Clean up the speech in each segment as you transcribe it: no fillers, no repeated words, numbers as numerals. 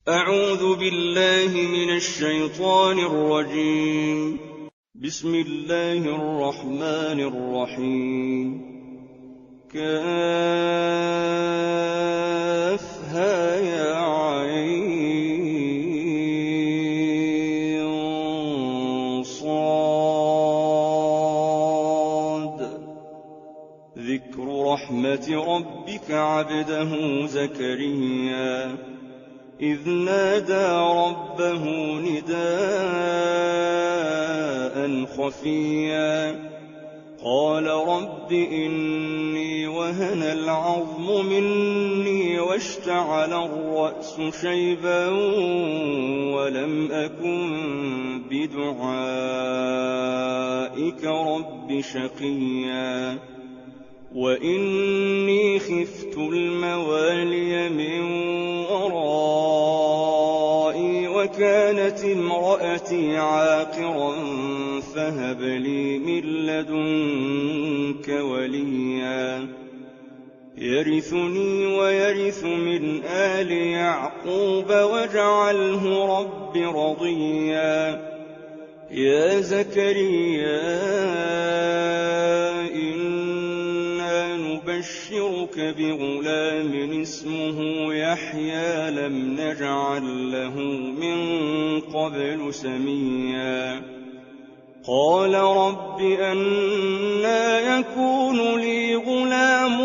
أعوذ بالله من الشيطان الرجيم. بسم الله الرحمن الرحيم. كافها يا عين صاد. ذكر رحمة ربك عبده زكريا إذ نادى ربه نداء خفيا قال رب إني وهن العظم مني واشتعل الرأس شيبا ولم أكن بدعائك رب شقيا وإني خفت الموالي من ورائي وكانت امرأتي عاقرا فهب لي من لدنك وليا يرثني ويرث من آل يعقوب واجعله رب رضيا يا زكريا نبشرك بغلام اسمه يحيى لم نجعل له من قبل سميا قال رب أنى يكون لي غلام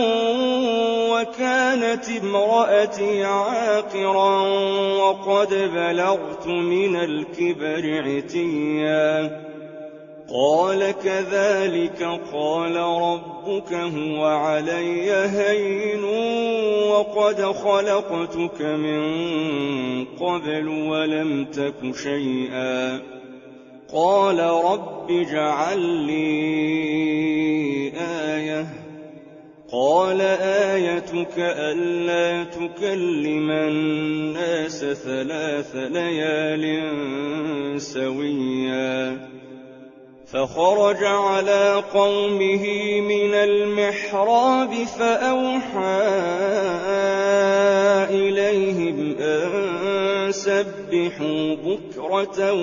وكانت امرأتي عاقرا وقد بلغت من الكبر عتيا قال كذلك قال ربك هو علي هين وقد خلقتك من قبل ولم تك شيئا قال رب اجعل لي آية قال آيتك ألا تكلم الناس 3 ليال سويا فخرج على قومه من المحراب فأوحى إليهم أن سبحوا بكرة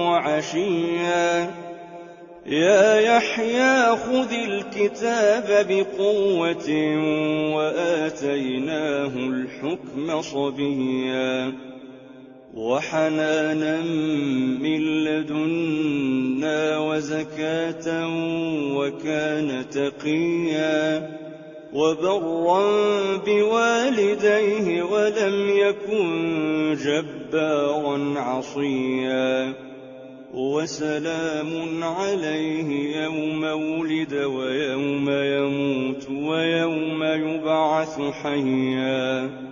وعشيا يا يحيى خذ الكتاب بقوة وآتيناه الحكم صبيا وحنانا من لدنا وزكاة وكان تقيا وبرا بوالديه ولم يكن جبارا عصيا وسلام عليه يوم ولد ويوم يموت ويوم يبعث حيا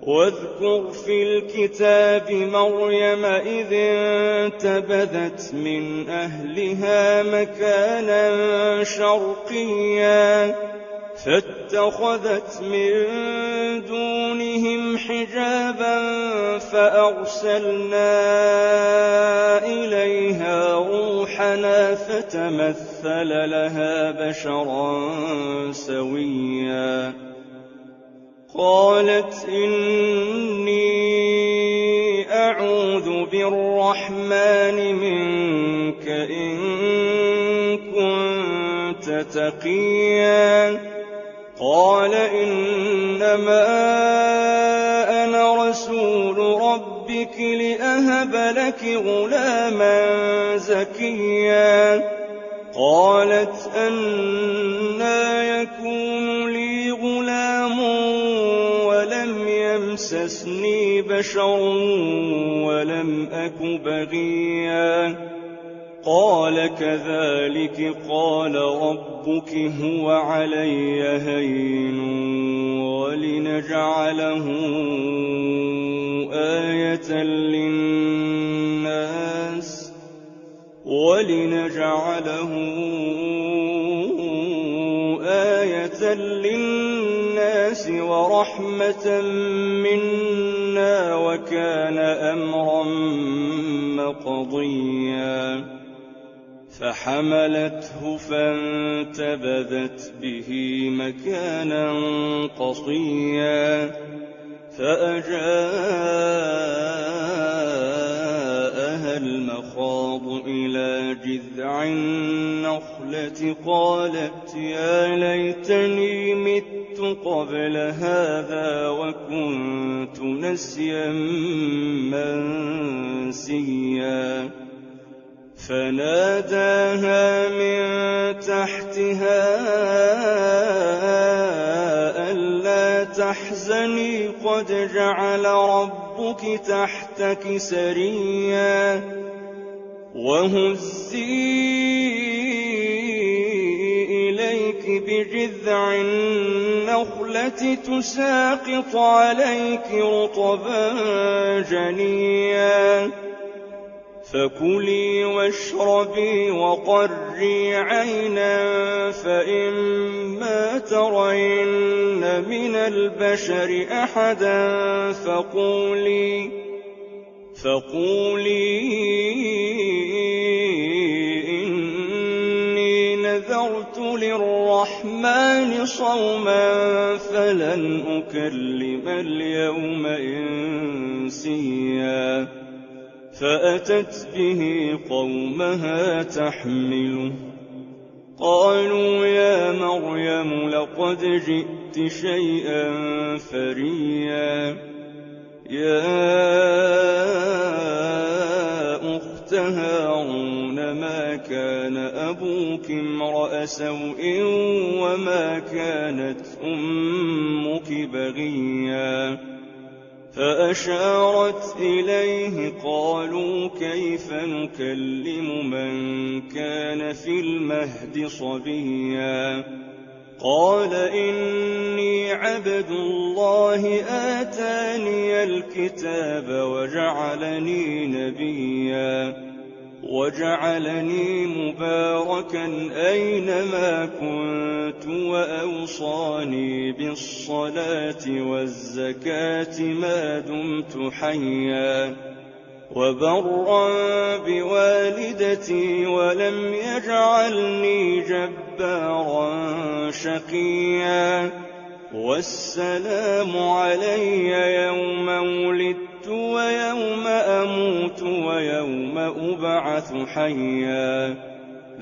واذكر في الكتاب مريم إذ انتبذت من أهلها مكانا شرقيا فاتخذت من دونهم حجابا فأرسلنا إليها روحنا فتمثل لها بشرا سويا قالت إني أعوذ بالرحمن منك إن كنت تقيا قال إنما أنا رسول ربك لأهب لك غلاما زكيا قالت أنى يكون لي غلام ولم يمسسني بشر ولم أك بغيا قال كذلك قال ربك هو علي هين ولنجعله آية للناس ورحمة منا وكان أمرا مقضيا فحملته فانتبذت به مكانا قصيا فأجاء تساقط إلى جذع النخلة قالت يا ليتني مت قبل هذا وكنت نسيا منسيا فناداها من تحتها ألا تحزني قد جعل ربك تحتك سريا وهزي إليك بجذع النخلة تساقط عليك رطبا جنيا فكلي واشربي وقري عينا فإما ترين من البشر أحدا فقولي إني نذرت للرحمن صوما فلن أكلم اليوم إنسيا فأتت به قومها تحمله قالوا يا مريم لقد جئت شيئا فريا يا أخت هارون ما كان أبوك امرأ سوء وما كانت أمك بغيا فأشارت إليه قالوا كيف نكلم من كان في المهد صبيا قال إني عبد الله آتاني الكتاب وجعلني نبيا وجعلني مباركا أينما كنت وأوصاني بالصلاة والزكاة ما دمت حيا وبرا بوالدتي ولم يجعلني جبارا شقيا والسلام علي يوم ولدت ويوم أموت ويوم أبعث حيا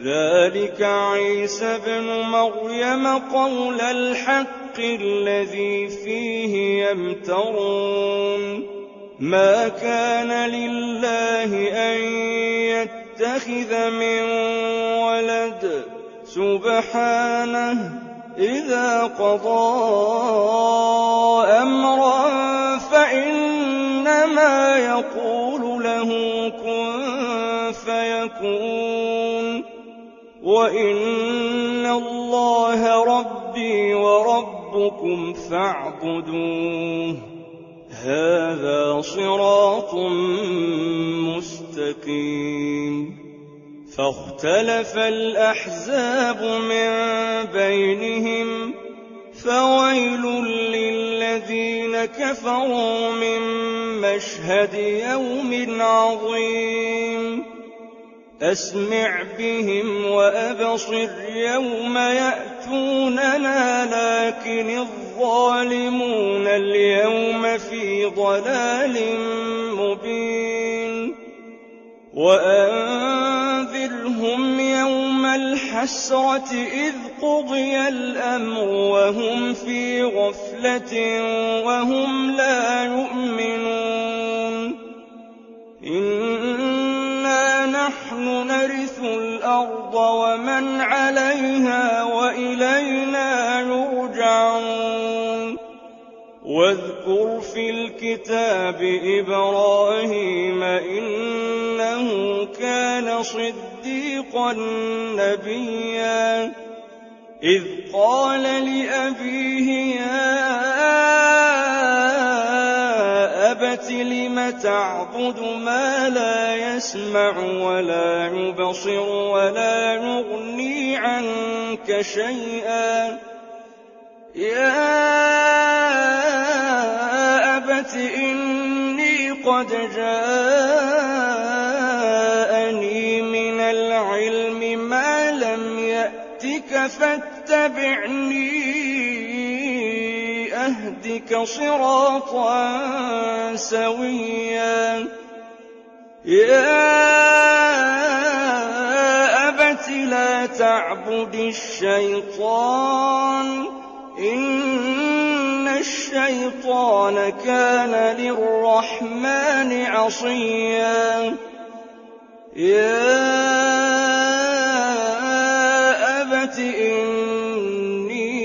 ذلك عيسى ابن مريم قول الحق الذي فيه يمترون ما كان لله أن يتخذ من ولد سبحانه إذا قضى أمرا فإنما يقول له كن فيكون وإن الله ربي وربكم فاعبدوه هذا صراط مستقيم فاختلف الأحزاب من بينهم فويل للذين كفروا من مشهد يوم عظيم أسمع بهم وأبصر يوم يأتوننا لكن الظالمون اليوم في ضلال مبين وأنذرهم يوم الحسرة إذ قضي الأمر وهم في غفلة وهم لا يؤمنون إنا نحن نرث الأرض ومن عليها وإلينا يرجعون واذكر في الكتاب إبراهيم إنه كان صديقا نبيا إذ قال لأبيه يا أبت لم تعبد ما لا يسمع ولا يبصر ولا يغني عنك شيئا يا أبت إني قد جاءني من العلم ما لم يأتك فاتبعني أهدك صراطا سويا يا تعبد الشيطان إن الشيطان كان للرحمن عصيا. يا